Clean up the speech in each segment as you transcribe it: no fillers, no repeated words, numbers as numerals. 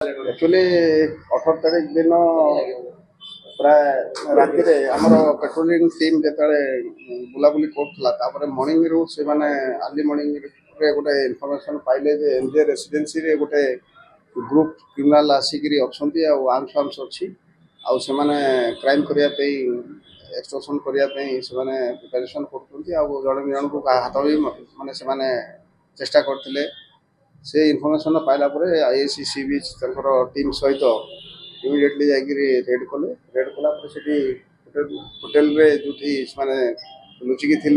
actually 18 तारीख दिन प्राय राति आमर पेट्रोलिंग टीम जो बुलाबुली कर मॉर्निंग रू से माने अर्ली मॉर्निंग रे गोटे इनफॉरमेशन पाइले जे एमजे रेसिडेंसी रे गोटे ग्रुप क्रिमिनल आसिक आर्म्स फार्म्स अच्छी आउ से माने क्राइम करने एक्सटॉर्शन करने प्रिपरेशन कर जड़े जन को हाथ भी माने से माने चेष्टा करते से इनफॉरमेशन पाइला आईएससी सी बीच टीम सहित इमिडिएटली जाकि रेड कले रेड कलापर होटेल रे जो माने लुचिकी थे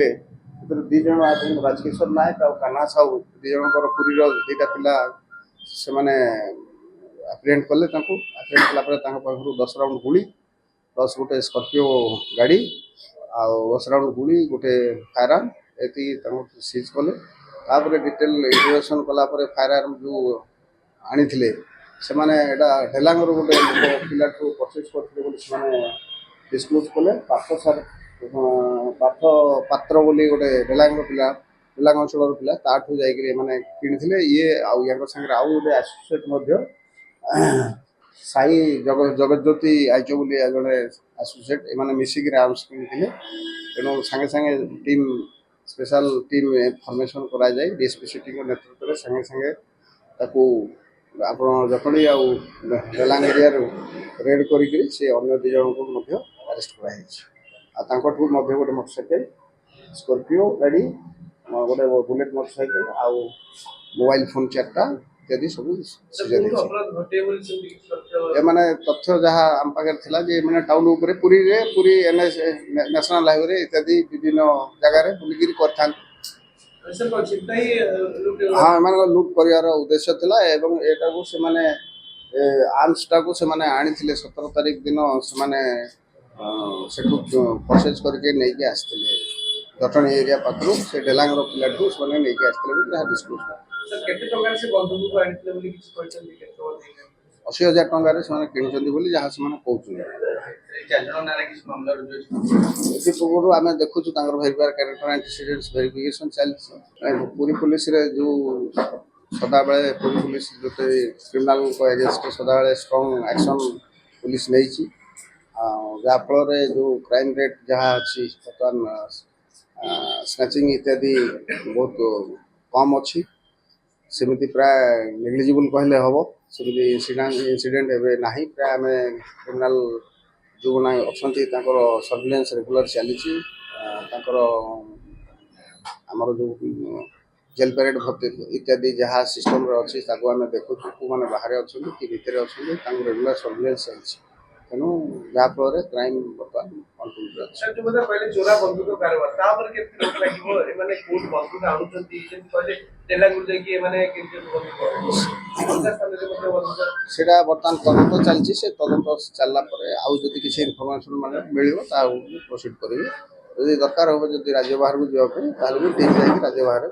दीज राजकिशोर नायक और कान्हा साहू दीजर पुरी दुईटा पिला से माने आप्रिहेंड कले आप्रिहेंड कलापर 10 राउंड गुली 10 गोटे स्कॉर्पियो गाड़ी आ 10 राउंड गुली गोटे फायर आर्म एति सीज कले तापर डिटेल इंटरोगेशन कलापर फायर आर्म जो आनी से माने एटा ढेलांगर गोटे पिला परचेज करते डिस्क्लोज कले पार्थ पात्र बोली गोटे ढेलांगर पिला ढेलांग अंचल पिला ताठू जाइए माने किनी ये या सागर आउ गोटे एसोसिएट साई जगज्योति आइच बोली जड़े एसोसिएट एमाने मिसिक आर्म्स किनी तेणु सांगे सांगे टीम स्पेशल टीम फॉर्मेशन कराए डीएसपी सिटी नेतृत्व में सांगे सांगे आप जटणी आेलांग एरिया रेड करी से अन्य दु जन को अरेस्ट कराई गोटे मोटरसाइकेल स्कॉर्पियो गाड़ी गोटे बुलेट मोटरसाइकेल आउ मोबाइल फोन 4टा इत्यादि सब एमाने तथ्य जहाँ आम पाखे था मैंने टाउन उपरे पूरी एनएच नेशनल हाईवे इत्यादि विभिन्न जगार बुलिकी कर हाँ एम लुट कर उद्देश्य था एवं एटा को से माने आर्म्स टाको से माने आनी 17 तारीख दिन से परचेज करके नहीं आसते जटणी एरिया पाखु से ढेलांगर पिलाठू से नहीं आसते जहाँ डिस्क्लोज 80,000 टंकार कि जहाँ से कहते पूर्व आम देखु भेरिफायर कैरेक्टर एंटीसीडेंट्स वेरिफिकेशन चलती पूरी पुलिस रे जो सदा बेले पूरी पुलिस जो क्रिमिनल एगेंस्ट सदा बेले स्ट्रॉन्ग एक्शन पुलिस नहीं जहाँफल जो क्राइम रेट जहाँ अच्छी बर्तमान स्नैचिंग इत्यादि बहुत कम अच्छी सेमती प्राय नेग्लिजिबल कहले हम सेमती इंसिडेंट एवं ना प्राय आम क्रिमिनाल जो ना अच्छा सर्विलेंस रेगुलर चली आमर जो जेल पेरेड भर्ती इत्यादि जहाँ सिस्टम अच्छी आम देखु मैंने बाहर अच्छा कि भितर अच्छा रेगुलर सर्विलेंस चलती तेणु जहाँफल क्राइम बर्तमान सेटा बर्तमान तदंत चलती से तदंत चलला आउ जदि किसी इनफॉरमेशन माने मिलिबो प्रोसीड करेंगे जदि दरकार हो जदि राज्य बाहर को जावाई टीम जाकि राज्य बाहर